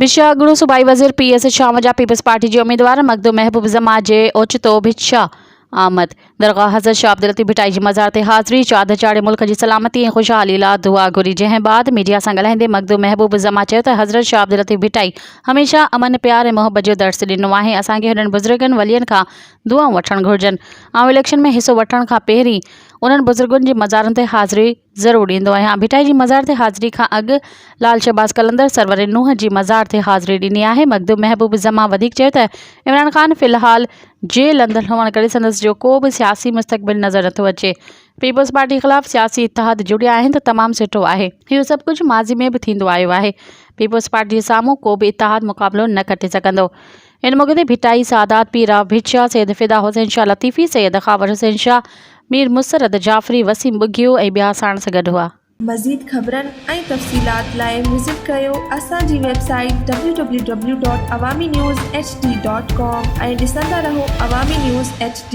भिक्षा अॻूणो सूबाई वज़ीर PS शामजा पीपल्स पार्टी जे उम्मीदवार मखदूम महबूब ज़मा जे ओचितो भिक्षा आमद दरगाह हज़रत शाह अब्दुल लतीफ़ भिटाई जी मज़ार ते हाज़िरी चाद चाढ़े मुल्क जी सलामती ऐं ख़ुशहाली लाइ दुआ घुरी। जंहिं बाद मीडिया सां ॻाल्हाईंदे मखदूम महबूब ज़मा चयो त हज़रत शाह अब्दुल लतीफ़ भिटाई हमेशह अमन प्यार ऐं मोहब्बत जो दर्स ॾिनो आहे। असांखे हुननि बुज़ुर्गनि वलियनि खां दुआऊं वठणु घुरिजनि। आउं इलेक्शन में हिसो वठण खां पहिरीं उन्हनि बुज़ुर्गनि जी मज़ारनि ते हाज़िरी ज़रूरु ॾींदो आहियां। भिटाई जी मज़ार ते हाज़िरी खां अॻु लाल शहबाज़ कलंदर सरवर नूह जी मज़ार ते हाज़िरी ॾिनी आहे। मखदूम महबूब ज़मा वधीक चयो त इमरान ख़ान फ़िलहाल जेल अंदरि हुअण करे संदसि जो को बि सियासी मुस्तक़बिल नज़र नथो अचे। पीपल्स पार्टी ख़िलाफ़ सियासी इतिहाद जुड़िया आहिनि त तमामु सुठो आहे। इहो सभु कुझु माज़ी में बि थींदो आयो आहे। पीपल्स पार्टी जे साम्हूं को बि इतिहाद मुक़ाबिलो न खटे सघंदो। इन मौक़े ते भिटाई सादात पीरा भिक्षा सैयद फ़िदा हुसैन शाह लतीफ़ी सैयद ख़ावर हुसैन शाह मीर मुसरत जाफ़री वसीम बुगियो ऐं ॿिया साण सां गॾु हुआ। मज़ीद ख़बरनि ऐं तफ़सीलात लाइ विज़िट कयो असांजी वेबसाइट www.awamiNewsHD.com ऐं ॾिसंदा रहो अवामी न्यूज़ HD।